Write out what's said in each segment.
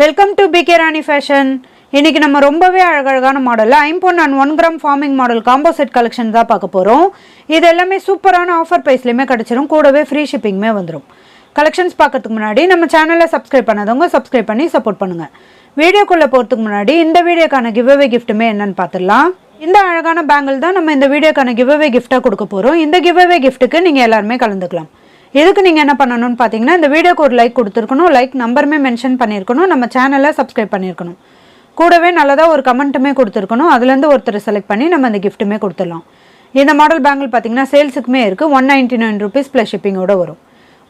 Welcome to PK Rani fashion. இன்னைக்கு நம்ம ரொம்பவே அழகழகான மாடலில் 5 and 1 gram forming model combo set collection தான் பார்க்க போகிறோம். இது எல்லாமே சூப்பரான ஆஃபர் ப்ரைஸ்லையுமே கிடச்சிரும், கூடவே ஃப்ரீ ஷிப்பிங்குமே வந்துடும். கலெக்ஷன்ஸ் பார்க்கறதுக்கு முன்னாடி நம்ம சேனலை சப்ஸ்கிரைப் பண்ணாதவங்க சப்ஸ்கிரைப் பண்ணி சப்போர்ட் பண்ணுங்கள். வீடியோக்குள்ளே போகிறதுக்கு முன்னாடி இந்த வீடியோக்கான கிவ்அவே கிஃப்ட்டுமே என்னன்னு பார்த்துடலாம். இந்த அழகான பேங்கிள் தான் நம்ம இந்த வீடியோக்கான கிவ்அவே கிஃப்ட்டாக கொடுக்க போகிறோம். இந்த கிவ்அவே கிஃப்ட்டுக்கு நீங்கள் எல்லாருமே கலந்துக்கலாம். இதுக்கு நீங்கள் என்ன பண்ணணும்னு பார்த்தீங்கன்னா, இந்த வீடியோக்கு ஒரு லைக் கொடுத்துருக்கணும், லைக் நம்பருமே மென்ஷன் பண்ணியிருக்கணும், நம்ம சேனலை சப்ஸ்கிரைப் பண்ணியிருக்கணும், கூடவே நல்லதாக ஒரு கமெண்ட்டுமே கொடுத்துருக்கணும். அதுலேருந்து ஒருத்தர் செலக்ட் பண்ணி நம்ம இந்த கிஃப்ட்டுமே கொடுத்துடலாம். இந்த மாடல் பேங்கிள் பார்த்தீங்கன்னா சேல்ஸுக்குமே இருக்குது. 199 rupees ப்ளஸ் ஷிப்பிங்கோடு வரும்.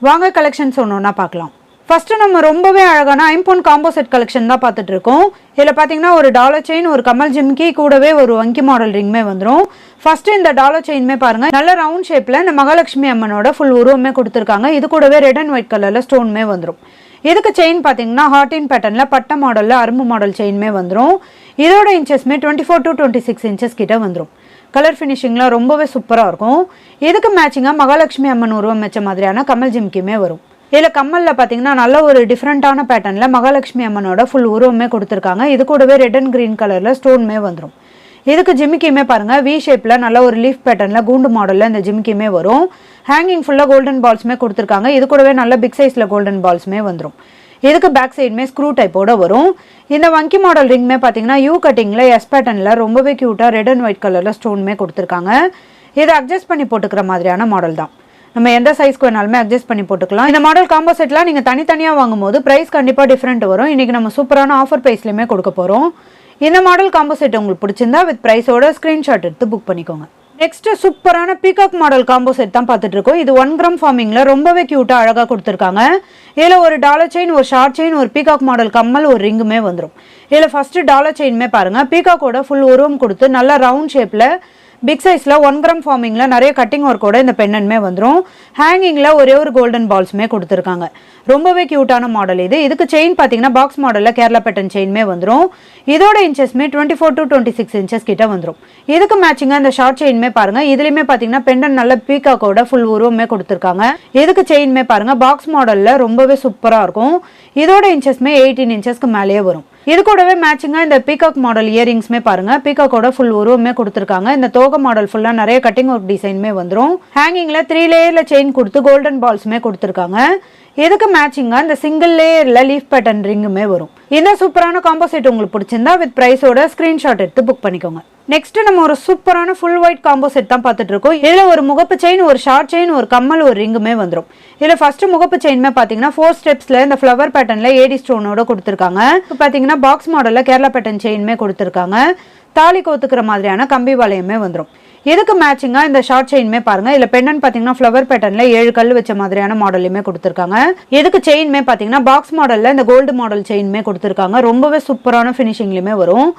வாங்க கலெக்ஷன்ஸ் ஒன்று ஒன்றா பார்க்கலாம். ஃபஸ்ட்டு நம்ம ரொம்பவே அழகான 5 காம்போ செட் கலெக்ஷன் தான் பார்த்துட்டு இருக்கோம். இதில் பார்த்தீங்கன்னா ஒரு டாலர் செயின், ஒரு கமல் ஜிம்கி, கூடவே ஒரு வங்கி மாடல் ரிங்குமே வந்துடும். ஃபஸ்ட்டு இந்த டாலர் செயின்மே பாருங்கள், நல்ல ரவுண்ட் ஷேப்பில் இந்த மகாலட்சுமி அம்மனோட ஃபுல் உருவமே கொடுத்துருக்காங்க. இது கூடவே ரெட் அண்ட் ஒயிட் கலரில் ஸ்டோன்மே வந்துடும். இதுக்கு செயின் பார்த்தீங்கன்னா ஹார்டின் பேட்டர்னில் பட்டை மாடலில் அரும்பு மாடல் செயின்மே வந்துடும். இதோட இன்ச்சஸ்மே 24 to 26 இன்ச்சஸ் கிட்ட வந்துடும். கலர் ஃபினிஷிங்லாம் ரொம்பவே சூப்பராக இருக்கும். இதுக்கு மேட்சிங்காக மகாலட்சுமி அம்மன் உருவம் வச்ச மாதிரியான கமல் ஜிம்கியுமே வரும். இதில் கம்மலில் பார்த்தீங்கன்னா நல்ல ஒரு டிஃப்ரெண்ட்டான பேட்டர்னில் மகாலட்சுமி அம்மனோட ஃபுல் உருவமே கொடுத்துருக்காங்க. இது கூடவே ரெட் அண்ட் க்ரீன் கலரில் ஸ்டோன்மே வந்துடும். இதுக்கு ஜிமிக்கியுமே பாருங்கள், வி ஷேப்பில் நல்ல ஒரு லீஃப் பேட்டர்னில் கூண்டு மாடலில் இந்த ஜிமிக்கியுமே வரும். ஹேங்கிங் ஃபுல்லாக கோல்டன் பால்ஸுமே கொடுத்துருக்காங்க. இது கூடவே நல்ல பிக் சைஸில் கோல்டன் பால்ஸுமே வந்துடும். இதுக்கு பேக் சைடுமே ஸ்க்ரூ டைப்போட வரும். இந்த வங்கி மாடல் ரிங்மே பார்த்தீங்கன்னா யூ கட்டிங்கில் எஸ் பேட்டர்னில் ரொம்பவே க்யூட்டாக ரெட் அண்ட் ஒயிட் கலரில் ஸ்டோன்மே கொடுத்துருக்காங்க. இதை அட்ஜஸ்ட் பண்ணி போட்டுக்கிற மாதிரியான மாடல் தான். நம்ம எந்த சைஸ்க்கு வேணாலுமே அட்ஜஸ்ட் பண்ணி போட்டுக்கலாம். இந்த மாடல் காம்போ செட்லாம் நீங்கள் தனித்தனியாக வாங்கும்போது ப்ரைஸ் கண்டிப்பாக டிஃப்ரெண்ட் வரும். இன்றைக்கி நம்ம சூப்பரான ஆஃபர் ப்ரைஸ்லையுமே கொடுக்க போகிறோம். இந்த மாடல் காம்போ செட் உங்களுக்கு பிடிச்சிருந்தா வித் ப்ரைஸோட ஸ்க்ரீன்ஷாட் எடுத்து புக் பண்ணிக்கோங்க. நெக்ஸ்ட் சூப்பரான பீகாக் மாடல் காம்போ செட் தான் பார்த்துட்டு இருக்கோம். இது 1 கிராம் ஃபார்மிங்கில் ரொம்பவே க்யூட்டாக அழகாக கொடுத்துருக்காங்க. இதில் ஒரு டாலர் செயின், ஒரு ஷார்ட் செயின், ஒரு பீகாக் மாடல் கம்மல், ஒரு ரிங்குமே வந்துடும். இதில் ஃபஸ்ட்டு டாலர் செயின்மே பாருங்கள், பீகாக்கோட ஃபுல் உருவம் கொடுத்து நல்ல ரவுண்ட் ஷேப்பில் பிக் சைஸில் 1 கிராம் ஃபார்மிங்கில் நிறைய கட்டிங் ஒர்க்கோட இந்த பெண்ணன்மே வந்துடும். ஹேங்கிங்கில் ஒரே ஒரு கோல்டன் பால்ஸுமே கொடுத்துருக்காங்க. ரொம்பவே க்யூட்டான மாடல் இது. இதுக்கு செயின் பார்த்தீங்கன்னா பாக்ஸ் மாடலில் கேரளா பேட்டர்ன் செயின்மே வந்துடும். இதோட இன்ச்சஸ்மே 24 to 26 இன்ச்சஸ் கிட்ட வந்துடும். இதுக்கு மேட்சிங்காக இந்த ஷார்ட் செயின்மே பாருங்கள், இதுலேயுமே பார்த்தீங்கன்னா பெண்டன் நல்ல பீகாக்கோட ஃபுல் உருவமே கொடுத்துருக்காங்க. இதுக்கு செயின்மே பாருங்கள் பாக்ஸ் மாடலில் ரொம்பவே சூப்பராக இருக்கும். இதோட இன்ச்சஸ்மே 18 இன்ச்சஸ்க்கு மேலேயே வரும். இது கூடவே மேட்சிங்காக இந்த பீகாக் மாடல் இயரிங்ஸ்மே பாருங்கள், பீகாக்கோட ஃபுல் உருவமே கொடுத்துருக்காங்க. இந்த தோகை மாடல் ஃபுல்லாக நிறைய கட்டிங் ஒர்க் டிசைனுமே வந்துடும். ஹேங்கிங்கில் 3 லேயரில் செயின் கொடுத்து கோல்டன் பால்ஸுமே கொடுத்துருக்காங்க. இதுக்கு மேட்சிங்காக இந்த சிங்கிள் லேயரில் லீஃப் பேட்டர்ன் ரிங்குமே வரும். இந்த சூப்பரான காம்போ செட் உங்களுக்கு பிடிச்சிருந்தா வித் ப்ரைஸோட ஸ்க்ரீன்ஷாட் எடுத்து புக் பண்ணிக்கோங்க. நெக்ஸ்ட் நம்ம ஒரு சூப்பரான ஃபுல் ஒயிட் காம்போ செட் தான் பார்த்துட்டு இருக்கோம். இதில் ஒரு முகப்பு செயின், ஒரு ஷார்ட் செயின், ஒரு கம்மல், ஒரு ரிங்குமே வந்துடும். இதில் ஃபர்ஸ்ட் முகப்பு செயின்மே பார்த்தீங்கன்னா 4 ஸ்டெப்ஸில் இந்த ஃப்ளவர் பேட்டர்னில் ஏடி ஸ்டோனோட கொடுத்துருக்காங்க. பார்த்தீங்கன்னா பாக்ஸ் மாடலில் கேரளா பேட்டர்ன் செயின்மே கொடுத்துருக்காங்க. தாலி கோத்துக்கிற மாதிரியான கம்பி வளையமே வந்துடும். இதுக்கு மேட்சிங்காக இந்த ஷார்ட் செயின்மே பாருங்கள், இதில் பெண்ணன் பார்த்தீங்கன்னா ஃப்ளவர் பேட்டர்னில் 7 கல் வச்ச மாதிரியான மாடலையுமே கொடுத்துருக்காங்க. இதுக்கு செயின்மே பார்த்தீங்கன்னா பாக்ஸ் மாடலில் இந்த கோல்டு மாடல் செயின்மே கொடுத்துருக்காங்க. ரொம்பவே சூப்பரான ஃபினிஷிங்லையுமே வரும்.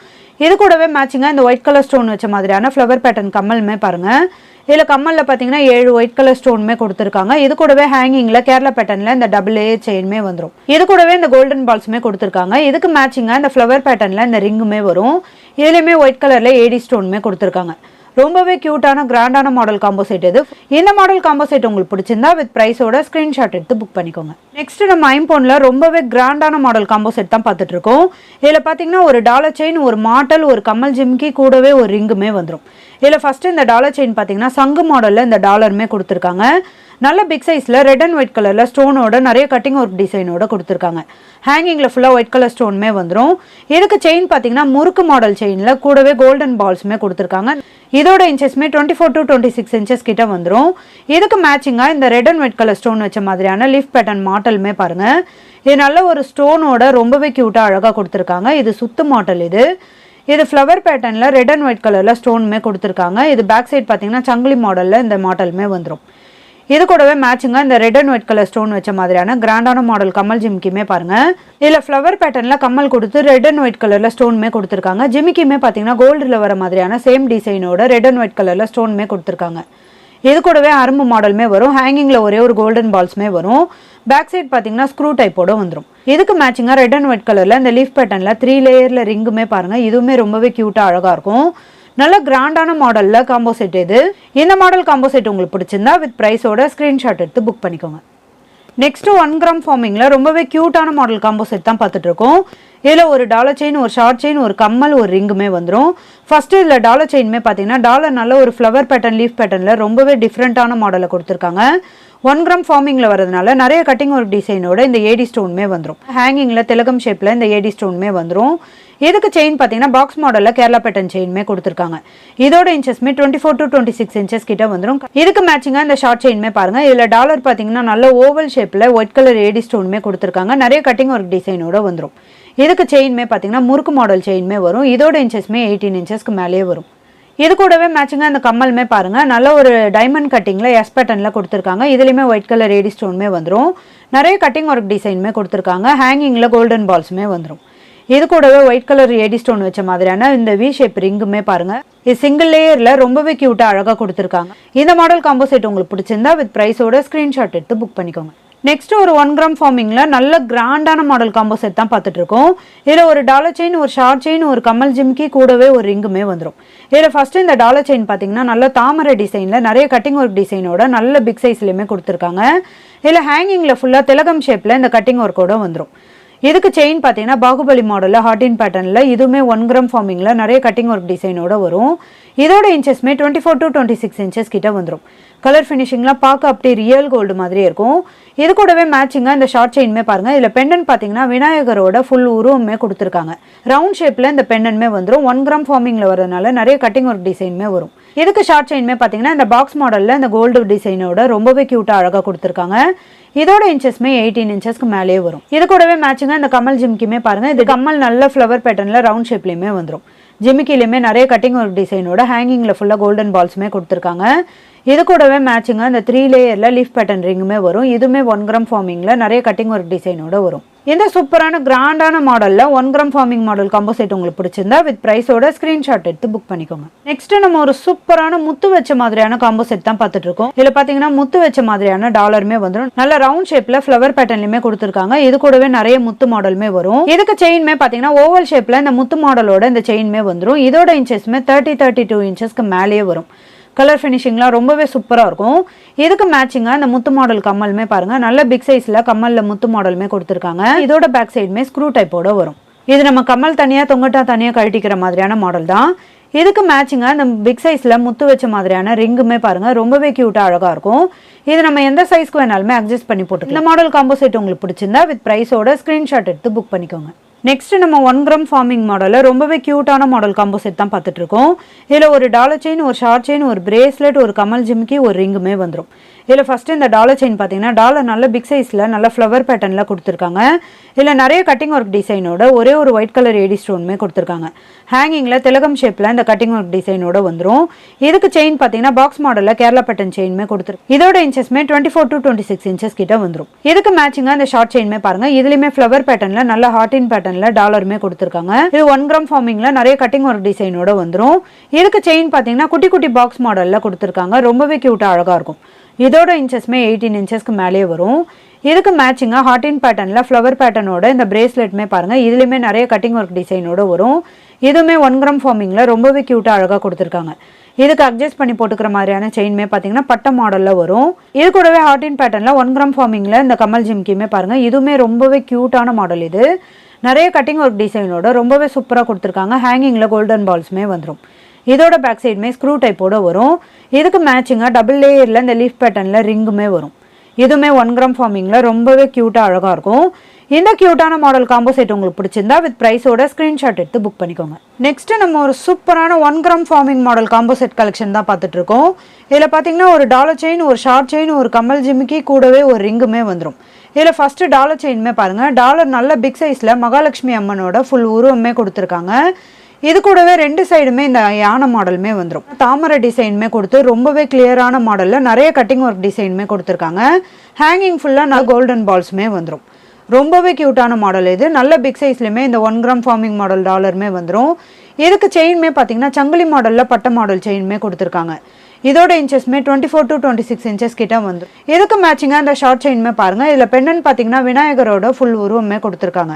இது கூடவே மேட்சிங்காக இந்த ஒயிட் கலர் ஸ்டோன் வச்ச மாதிரியான ஃப்ளவர் பேட்டர்ன் கம்மலுமே பாருங்கள். இதில் கம்மலில் பார்த்தீங்கன்னா 7 ஒயிட் கலர் ஸ்டோனுமே கொடுத்துருக்காங்க. இது கூடவே ஹேங்கிங்கில் கேரளா பேட்டர்னில் இந்த டபுள் ஏ செயின்மே வந்துடும். இது கூடவே இந்த கோல்டன் பால்ஸுமே கொடுத்துருக்காங்க. இதுக்கு மேட்சிங்காக இந்த ஃப்ளவர் பேட்டர்னில் இந்த ரிங்குமே வரும். இதுலேயுமே ஒயிட் கலரில் ஏடி ஸ்டோனுமே கொடுத்துருக்காங்க. ரொம்பவே க்யூட்டான கிராண்டான மாடல் காம்போ செட் இது. இந்த மாடல் காம்போ செட் உங்களுக்கு பிடிச்சிருந்தா வித் ப்ரைஸோட ஸ்க்ரீன்ஷாட் எடுத்து புக் பண்ணிக்கோங்க. நெக்ஸ்ட் நம்ம 5 ரொம்பவே கிராண்டான மாடல் காம்போ செட் தான் பார்த்துட்டு இருக்கோம். இதில் பார்த்தீங்கன்னா ஒரு டாலர் செயின், ஒரு மாட்டல், ஒரு கம்மல் ஜிம்கி, கூடவே ஒரு ரிங்குமே வந்துடும். இதில் ஃபஸ்ட்டு இந்த டாலர் செயின் பார்த்தீங்கன்னா சங்கு மாடலில் இந்த டாலருமே கொடுத்துருக்காங்க. நல்ல பிக் சைஸில் ரெட் அண்ட் ஒயிட் கலரில் ஸ்டோனோட நிறைய கட்டிங் ஒர்க் டிசைனோட கொடுத்துருக்காங்க. ஹேங்கிங்கில் ஃபுல்லாக ஒயிட் கலர் ஸ்டோனுமே வந்துடும். இதுக்கு செயின் பார்த்தீங்கன்னா முறுக்கு மாடல் செயினில் கூடவே கோல்டன் பால்ஸுமே கொடுத்துருக்காங்க. இதோட இன்ச்சஸ்மே 24 to 26 இன்ச்சஸ் கிட்ட வந்துடும். இதுக்கு மேட்சிங்காக இந்த red and white colour stone வச்ச மாதிரியான லீஃப் பேட்டர்ன் மாடலுமே பாருங்கள். இது நல்ல ஒரு ஸ்டோனோட ரொம்பவே க்யூட்டாக அழகாக கொடுத்துருக்காங்க. இது சுத்து மாடல் இது ஃப்ளவர் பேட்டர்னில் ரெட் அண்ட் ஒயிட் கலரில் ஸ்டோனுமே கொடுத்துருக்காங்க. இது பேக் சைட் பார்த்தீங்கன்னா சங்கிலி மாடலில் இந்த மாடலுமே வந்துடும். இது கூடவே மேட்சிங்காக இந்த red and white colour stone வச்ச மாதிரியான கிராண்டான மாடல் கம்மல் ஜிமிக்கியுமே பாருங்கள். இதில் ஃப்ளவர் பேட்டர்னில் கம்மல் கொடுத்து ரெட் அண்ட் ஒயிட் கலரில் ஸ்டோனுமே கொடுத்துருக்காங்க. ஜிமிக்கியுமே பார்த்தீங்கன்னா கோல்டில் வர மாதிரியான சேம் டிசைனோட ரெட் அண்ட் ஒயிட் கலரில் ஸ்டோனுமே கொடுத்துருக்காங்க. இது கூடவே அரும்பு மாடலுமே வரும். ஹேங்கிங்கில் ஒரே ஒரு கோல்டன் பால்ஸுமே வரும். பேக் சைட் பார்த்தீங்கன்னா ஸ்க்ரூ டைப்போட வந்துடும். இதுக்கு மேட்சிங்காக ரெட் அண்ட் ஒயிட் கலரில் இந்த லீஃப் பேட்டர்னில் 3 லேயரில் ரிங்குமே பாருங்கள். இதுவுமே ரொம்பவே க்யூட்டாக அழகாக இருக்கும். நல்ல கிராண்டான மாடலில் காம்போ செட் இது. இந்த மாடல் காம்போ செட் உங்களுக்கு பிடிச்சிருந்தா வித் ப்ரைஸோட ஸ்க்ரீன்ஷாட் எடுத்து புக் பண்ணிக்கோங்க. நெக்ஸ்ட் 1 கிராம் ஃபார்மிங்ல ரொம்பவே கியூட்டான மாடல் காம்போ செட் தான் பார்த்துட்டு இருக்கோம். இதில் ஒரு டாலர் செயின், ஒரு ஷார்ட் செயின், ஒரு கம்மல், ஒரு ரிங்குமே வந்துடும். ஃபர்ஸ்ட் இதில் டாலர் செயின்மே பார்த்தீங்கன்னா டாலர் நல்ல ஒரு ஃப்ளவர் பேட்டர்ன், லீஃப் பேட்டர்னில் ரொம்பவே டிஃப்ரெண்ட்டான மாடலை கொடுத்துருக்காங்க. 1 கிராம் ஃபார்மிங்கில் வரதுனால நிறைய கட்டிங் ஒர்க் டிசைனோட இந்த ஏடி ஸ்டோனுமே வந்துடும். ஹேங்கிங்கில் திலகம் ஷேப்பில் இந்த ஏடி ஸ்டோனுமே வந்துடும். இதுக்கு செயின் பார்த்தீங்கன்னா பாக்ஸ் மாடலில் கேரளா பேட்டர்ன் செயின்மே கொடுத்துருக்காங்க. இதோட இன்ச்சஸ்மே 24 to 26 இன்ச்சஸ் கிட்ட வந்துடும். இதுக்கு மேட்சிங்காக இந்த ஷார்ட் செயின்மே பாருங்க. இதில் டாலர் பார்த்தீங்கன்னா நல்ல ஓவல் ஷேப்பில் ஒயிட் கலர் ஏடி ஸ்டோனுமே கொடுத்துருக்காங்க. நிறைய கட்டிங் ஒர்க் டிசைனோட வந்துடும். இதுக்கு செயின்மே பார்த்தீங்கன்னா முறுக்கு மாடல் செயின்மே வரும். இதோட இன்ச்சஸ்மே 18 இன்ச்சஸ்க்கு மேலேயே வரும். இது கூடவே மேட்சிங்காக இந்த கம்மலுமே பாருங்கள், நல்ல ஒரு டைமண்ட் கட்டிங்கில் எஸ் பேட்டர்னில் கொடுத்துருக்காங்க. இதுலேயுமே ஒயிட் கலர் ஏடி ஸ்டோனுமே வந்துடும். நிறைய கட்டிங் ஒர்க் டிசைனுமே கொடுத்துருக்காங்க. ஹேங்கிங்கில் கோல்டன் பால்ஸுமே வந்துடும். இது கூடவே ஒயிட் கலர் ஏடி ஸ்டோன் வச்ச மாதிரியான இந்த வி ஷேப் ரிங்குமே பாருங்கள். இது சிங்கிள் லேயரில் ரொம்பவே க்யூட்டாக அழகாக கொடுத்துருக்காங்க. இந்த மாடல் காம்போ செட் உங்களுக்கு பிடிச்சிருந்தா வித் ப்ரைஸோட ஸ்க்ரீன்ஷாட் எடுத்து புக் பண்ணிக்கோங்க. நெக்ஸ்ட் ஒரு 1 கிராம் ஃபார்மிங்கில் நல்ல கிராண்டான மாடல் காம்போ செட் தான் பார்த்துட்டு இருக்கோம். இதில் ஒரு டாலர் செயின், ஒரு ஷார்ட் செயின், ஒரு கம்மல் ஜிம்கி, கூடவே ஒரு ரிங்குமே வந்துடும். இதில் ஃபர்ஸ்ட் இந்த டாலர் செயின் பார்த்தீங்கன்னா நல்ல தாமரை டிசைனில் நிறைய கட்டிங் ஒர்க் டிசைனோட நல்ல பிக் சைஸ்லையுமே கொடுத்துருக்காங்க. இதில் ஹேங்கிங்கில் ஃபுல்லாக திலகம் ஷேப்பில் இந்த கட்டிங் ஒர்க்கோட வந்துடும். இதுக்கு செயின் பார்த்தீங்கன்னா பாகுபலி மாடலில் ஹார்டின் பேட்டர்னில் இதுவுமே 1 கிராம் ஃபார்மிங்கில் நிறைய கட்டிங் ஒர்க் டிசைனோட வரும். இதோட இன்ச்சஸ்மே 24 to 26 இன்ச்சஸ் கிட்ட வந்துடும். கலர் ஃபினிஷிங்லாம் பார்க்க அப்படியே ரியல் கோல்டு மாதிரியே இருக்கும். இது கூடவே மேட்சிங்காக இந்த ஷார்ட் செயின்மே பாருங்கள். இதில் பெண்டன் பார்த்தீங்கன்னா விநாயகரோட ஃபுல் உருவமே கொடுத்துருக்காங்க. ரவுண்ட் ஷேப்பில் இந்த பெண்டன்மே வந்துடும். 1 கிராம் ஃபார்மிங்கில் வரதுனால நிறைய கட்டிங் ஒர்க் டிசைனுமே வரும். இதுக்கு ஷார்ட் செயின்மே பார்த்தீங்கன்னா இந்த பாக்ஸ் மாடலில் இந்த கோல்டு டிசைனோட ரொம்பவே க்யூட்டாக அழகாக கொடுத்துருக்காங்க. இதோட இன்ச்சஸ்மே 18 இன்ச்சஸ்க்கு மேலேயே வரும். இது கூடவே மேட்சிங்காக இந்த கம்மல் ஜிம்கியுமே பாருங்கள். இது கம்மல் நல்ல ஃப்ளவர் பேட்டர்னில் ரவுண்ட் ஷேப்லேயுமே வந்துடும். ஜிமிக்கிலையுமே நிறைய கட்டிங் ஒர்க் டிசைனோட ஹேங்கிங்கில் ஃபுல்லாக கோல்டன் பால்ஸுமே கொடுத்துருக்காங்க. இது கூடவே மேட்சிங்காக இந்த 3 லேயரில் லீஃப் பேட்டர்ன் ரிங்குமே வரும். இதுவுமே 1 கிராம் ஃபார்மிங்கில் நிறைய கட்டிங் ஒர்க் டிசைனோட வரும். இந்த சூப்பரான கிராண்டான மாடலில் 1 gram forming model combo set உங்களுக்கு பிடிச்சிருந்தா வித் ப்ரைஸோட ஸ்க்ரீன்ஷாட் எடுத்து புக் பண்ணிக்கோங்க. நெக்ஸ்ட் நம்ம ஒரு சூப்பரான முத்து வச்ச மாதிரியான காம்போ செட் தான் பார்த்துட்டு இருக்கோம். இதில் பார்த்தீங்கன்னா முத்து வச்ச மாதிரியான டாலருமே வந்துடும். நல்ல ரவுண்ட் ஷேப்பில் ஃப்ளவர் பேட்டர்ன்லையுமே கொடுத்துருக்காங்க. இது கூடவே நிறைய முத்து மாடலுமே வரும். இதுக்கு செயின்மே பார்த்தீங்கன்னா ஓவல் ஷேப்பில் இந்த முத்து மாடலோட இந்த செயின்மே வந்துடும். இதோட இன்ச்சஸ்மே 32 இன்ச்சஸ்க்கு மேலேயே வரும். கலர் ஃபினிஷிங்லாம் ரொம்பவே சூப்பராக இருக்கும். இதுக்கு மேட்சிங்காக இந்த முத்து மாடல் கம்மலுமே பாருங்கள். நல்ல பிக் சைஸில் கம்மலில் முத்து மாடலுமே கொடுத்துருக்காங்க. இதோட பேக் சைடுமே ஸ்க்ரூ டைப்போட வரும். இது நம்ம கம்மல் தனியாக தொங்கட்டா தனியாக கழட்டிக்கிற மாதிரியான மாடல் தான். இதுக்கு மேட்சிங்காக இந்த பிக் சைஸில் முத்து வச்ச மாதிரியான ரிங்குமே பாருங்கள். ரொம்பவே க்யூட்டாக அழகாக இருக்கும். இது நம்ம எந்த சைஸ்க்கு வேணாலுமே அட்ஜஸ்ட் பண்ணி போட்டுக்கலாம். இந்த மாடல் காம்போ செட் உங்களுக்கு பிடிச்சிருந்தா வித் ப்ரைஸோட ஸ்க்ரீன்ஷாட் எடுத்து புக் பண்ணிக்கோங்க. நெக்ஸ்ட் நம்ம 1 கிராம் ஃபார்மிங் மாடலில் ரொம்பவே க்யூட்டான மாடல் காம்போ செட் தான் பார்த்துட்டு இருக்கோம். இதில் ஒரு டாலர் செயின், ஒரு ஷார்ட் செயின், ஒரு பிரேஸ்லெட், ஒரு கமல் ஜிம்கி, ஒரு ரிங்குமே வந்துடும். இதில் ஃபஸ்ட்டு இந்த டாலர் செயின் பார்த்தீங்கன்னா டாலர் நல்ல பிக் சைஸில் நல்ல ஃப்ளவர் பேட்டர்னில் கொடுத்துருக்காங்க. இதில் நிறைய கட்டிங் ஒர்க் டிசைனோட ஒரே ஒரு ஒயிட் கலர் ஏடி ஸ்டோனுமே கொடுத்துருக்காங்க. ஹேங்கிங்கில் திலகம் ஷேப்பில் இந்த கட்டிங் ஒர்க் டிசைனோட வந்துடும். இதுக்கு செயின் பார்த்தீங்கன்னா பாக்ஸ் மாடலில் கேரளா பேட்டர்ன் செயின்மே கொடுத்துருக்கு. இதோட இன்ச்சஸ்மே 24 to 26 இன்ச்சஸ் கிட்ட வந்துடும். இதுக்கு மேட்சிங்காக இந்த ஷார்ட் செயின்மே பாருங்கள். இதுலேயுமே ஃப்ளவர் பேட்டர்னில் நல்ல ஹார்டின் பேட்டர்னில் டாலருமே கொடுத்துருக்காங்க. இது 1 கிராம் ஃபார்மிங்கில் நிறைய கட்டிங் ஒர்க் டிசைனோட வந்துடும். இதுக்கு செயின் பார்த்தீங்கன்னா குட்டி குட்டி பாக்ஸ் மாடலில் கொடுத்துருக்காங்க. ரொம்பவே க்யூட்டாக அழகாக இருக்கும். இதோட இன்ச்சஸ்மே 18 இன்ச்சஸ்க்கு மேலேயே வரும். இதுக்கு மேட்சிங்காக ஹார்டின் பேட்டர்னில் ஃப்ளவர் பேட்டர்னோட இந்த பிரேஸ்லெட்டுமே பாருங்கள். இதுலேயுமே நிறைய கட்டிங் ஒர்க் டிசைனோட வரும். இதுவுமே 1 கிராம் ஃபார்மிங்கில் ரொம்பவே க்யூட்டாக அழகாக கொடுத்துருக்காங்க. இதுக்கு அட்ஜஸ்ட் பண்ணி போட்டுக்கிற மாதிரியான செயின்மே பார்த்தீங்கன்னா பட்ட மாடலில் வரும். இது கூடவே ஹார்டின் பேட்டர்னில் 1 கிராம் ஃபார்மிங்கில் இந்த கமல் ஜிம்கியுமே பாருங்கள். இதுவுமே ரொம்பவே க்யூட்டான மாடல். இது நிறைய கட்டிங் ஒர்க் டிசைனோட ரொம்பவே சூப்பராக கொடுத்துருக்காங்க. ஹேங்கிங்கில் கோல்டன் பால்ஸுமே வந்துடும். இதோட பேக் சைடுமே ஸ்க்ரூ டைப்போட வரும். இதுக்கு மேட்சிங்காக டபுள் லேயரில் இந்த லீஃப் பேட்டர்னில் ரிங்குமே வரும். இதுவுமே 1 கிராம் ஃபார்மிங்கில் ரொம்பவே க்யூட்டாக அழகாக இருக்கும். இந்த க்யூட்டான மாடல் காம்போ செட் உங்களுக்கு பிடிச்சிருந்தா வித் ப்ரைஸோட ஸ்க்ரீன்ஷாட் எடுத்து புக் பண்ணிக்கோங்க. நெக்ஸ்ட் நம்ம ஒரு சூப்பரான 1 gram forming model combo set collection தான் பார்த்துட்டு இருக்கோம். இதில் பார்த்தீங்கன்னா ஒரு டாலர் செயின், ஒரு ஷார்ட் செயின், ஒரு கம்மல் ஜிமிக்கி, கூடவே ஒரு ரிங்குமே வந்துடும். இதில் ஃபஸ்ட்டு டாலர் செயின்மே பாருங்கள். டாலர் நல்ல பிக் சைஸில் மகாலட்சுமி அம்மனோட ஃபுல் உருவமே கொடுத்துருக்காங்க. இது கூடவே 2 சைடுமே இந்த யானை மாடலுமே வந்துடும். தாமரை டிசைனுமே கொடுத்து ரொம்பவே கிளியரான மாடலில் நிறைய கட்டிங் ஒர்க் டிசைனுமே கொடுத்துருக்காங்க. ஹேங்கிங் ஃபுல்லாக நல்ல கோல்டன் பால்ஸுமே வந்துடும். ரொம்பவே க்யூட்டான மாடல். இது நல்ல பிக் சைஸ்லையுமே இந்த 1 கிராம் ஃபார்மிங் மாடல் டாலருமே வந்துடும். இதுக்கு செயின்மே பார்த்தீங்கன்னா சங்கிலி மாடலில் பட்ட மாடல் செயின்மே கொடுத்துருக்காங்க. இதோட இன்ச்சஸ்மே 24 to 26 இன்ச்சஸ் கிட்ட வந்துடும். இதுக்கு மேட்சிங்காக இந்த ஷார்ட் செயின்மே பாருங்கள். இதில் பெண்டன் பார்த்தீங்கன்னா விநாயகரோட ஃபுல் உருவமே கொடுத்துருக்காங்க.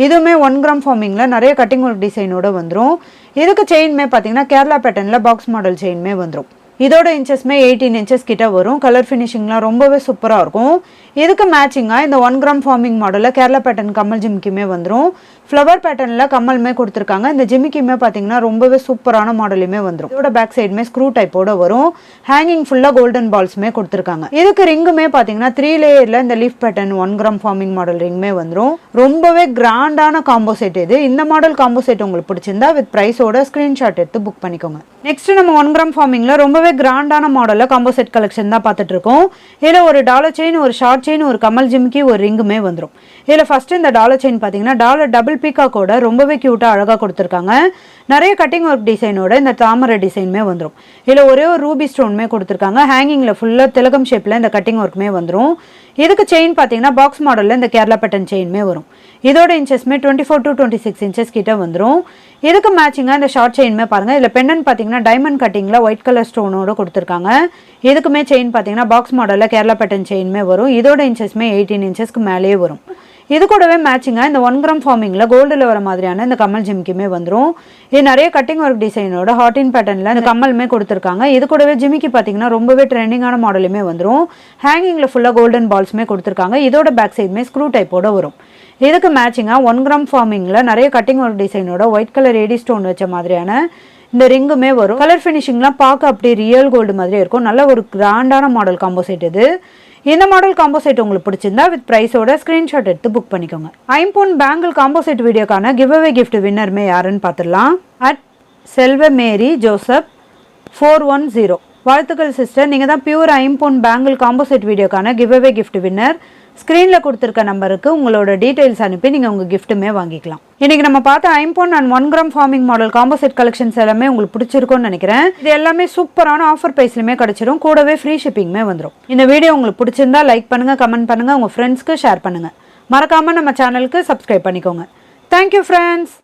இதுவுமே 1 கிராம் ஃபார்மிங்கில் நிறைய கட்டிங் ஒர்க் டிசைனோட வந்துடும். இதுக்கு செயின்மே பார்த்தீங்கன்னா கேரளா பேட்டர்னில் பாக்ஸ் மாடல் செயின்மே வந்துடும். இதோட இன்ச்சஸ்மே 18 இன்ச்சஸ் கிட்ட வரும். கலர் ஃபினிஷிங்லாம் ரொம்பவே சூப்பராக இருக்கும். இதுக்கு மேட்சிங்காக இந்த 1 கிராம் ஃபார்மிங் மாடலில் கேரளா பேட்டர்ன் கம்மல் ஜிமிக்கியுமே வந்துடும். ஃப்ளவர் பேட்டர்னில் கம்மலுமே கொடுத்துருக்காங்க. இந்த ஜிமிக்கியுமே பார்த்தீங்கன்னா ரொம்பவே சூப்பரான மாடலுமே வந்துடும். இதோட பேக் சைடுமே ஸ்க்ரூ டைப்போட வரும். ஹேங்கிங் ஃபுல்லாக கோல்டன் பால்ஸுமே கொடுத்துருக்காங்க. இதுக்கு ரிங்குமே பார்த்தீங்கன்னா 3 லேயரில் இந்த leaf pattern 1 gram forming model ரிங்குமே வந்துடும். ரொம்பவே கிராண்டான காம்போ செட் இது. இந்த மாடல் காம்போ செட் உங்களுக்கு பிடிச்சிருந்தா வித் ப்ரைஸோட ஸ்க்ரீன்ஷாட் எடுத்து புக் பண்ணிக்கோங்க. நெக்ஸ்ட் நம்ம 1 கிராம் ஃபார்மிங்கில் ரொம்பவே கிராண்டான மாடலில் காம்போ செட் கலெக்ஷன் தான் பார்த்துட்டு இருக்கோம். இதில் ஒரு டாலர் செயின், ஒரு ஷார்ட் செயின், ஒரு கமல் ஜிமிக்கி, ஒரு ரிங்குமே வந்துடும். இதில் ஃபர்ஸ்ட் இந்த டாலர் செயின் பார்த்தீங்கன்னா டாலர் டபுள் பீகாக்கோட ரொம்பவே க்யூட்டாக அழகாக கொடுத்துருக்காங்க. நிறைய கட்டிங் ஒர்க் டிசைனோட இந்த தாமரை டிசைனுமே வந்துடும். இதில் ஒரே ஒரு ரூபி ஸ்டோனுமே கொடுத்துருக்காங்க. ஹேங்கிங்கில் ஃபுல்லாக திலகம் ஷேப்பில் இந்த கட்டிங் ஒர்க்குமே வந்துடும். இதுக்கு செயின் பார்த்தீங்கன்னா பாக்ஸ் மாடலில் இந்த கேரளா பேட்டர்ன் செயின்மே வரும். இதோட இன்ச்சஸ்மே 24 to 26 இன்ச்சஸ் கிட்ட வந்துடும். இதுக்கு மேட்சிங்காக இந்த ஷார்ட் செயின்மே பாருங்கள். இதில் பெண்ணன் பார்த்தீங்கன்னா டைமண்ட் கட்டிங்கில் ஒயிட் கலர் ஸ்டோனோட கொடுத்துருக்காங்க. இதுக்குமே செயின் பார்த்தீங்கன்னா பாக்ஸ் மாடலில் கேரளா பேட்டர்ன் செயின்மே வரும். இதோட இன்ச்சஸ்மே 18 இன்ச்சஸ்க்கு மேலேயே வரும். இது கூடவே மேட்சிங்காக இந்த 1 கிராம் ஃபார்மிங்கில் கோல்டில் வர மாதிரியான இந்த கம்மல் ஜிமிக்கியுமே வந்துடும். இது நிறைய கட்டிங் ஒர்க் டிசைனோட ஹாட்டின் பேட்டர்னில் இந்த கம்மலுமே கொடுத்துருக்காங்க. இது கூடவே ஜிமிக்கி பார்த்தீங்கன்னா ரொம்பவே ட்ரெண்டிங்கான மாடலுமே வந்துடும். ஹேங்கிங்கில் ஃபுல்லாக கோல்டன் பால்ஸுமே கொடுத்துருக்காங்க. இதோட பேக் சைடுமே ஸ்க்ரூ டைப்போட வரும். இதுக்கு மேட்சிங்காக 1 கிராம் ஃபார்மிங்கில் நிறைய கட்டிங் ஒர்க் டிசைனோட ஒயிட் கலர் ஏடி ஸ்டோன் வச்ச மாதிரியான இந்த ரிங்குமே வரும். கலர் ஃபினிஷிங்லாம் பார்க்க அப்படியே ரியல் கோல்டு மாதிரி இருக்கும். நல்ல ஒரு கிராண்டான மாடல் காம்போ செட் இது. இந்த மாடல் காம்போ செட் உங்களுக்கு பிடிச்சிருந்தா வித் ப்ரைஸோட ஸ்க்ரீன்ஷாட் எடுத்து புக் பண்ணிக்கோங்க. ஐம்பொன் பேங்கிள் காம்போ செட் வீடியோக்கான கிவ் அவே கிஃப்ட் வின்னருமே யாருன்னு பார்த்துடலாம். செல்வமேரி ஜோசப் 410. வாழ்த்துக்கள் சிஸ்டர், நீங்கள் தான் பியூர் ஐம்பொன் பேங்கிள் காம்போ செட் வீடியோக்கான கிவ் அவே கிஃப்ட் வின்னர். ஸ்க்ரீனில் கொடுத்துருக்க நம்பருக்கு உங்களோட டீட்டெயில்ஸ் அனுப்பி நீங்கள் உங்கள் கிஃப்ட்டுமே வாங்கிக்கலாம். இன்றைக்கி நம்ம பார்த்த ஐம்பொன் and 1 gram forming model combo set collections எல்லாமே உங்களுக்கு பிடிச்சிருக்கும்னு நினைக்கிறேன். இது எல்லாமே சூப்பரான ஆஃபர் ப்ரைஸ்லையுமே கிடச்சிரும். கூடவே ஃப்ரீ ஷிப்பிங்குமே வந்துடும். இந்த வீடியோ உங்களுக்கு பிடிச்சிருந்தா லைக் பண்ணுங்கள், கமெண்ட் பண்ணுங்கள், உங்கள் ஃப்ரெண்ட்ஸ்க்கு ஷேர் பண்ணுங்கள். மறக்காமல் நம்ம சேனலுக்கு சப்ஸ்கிரைப் பண்ணிக்கோங்க. Thank you friends.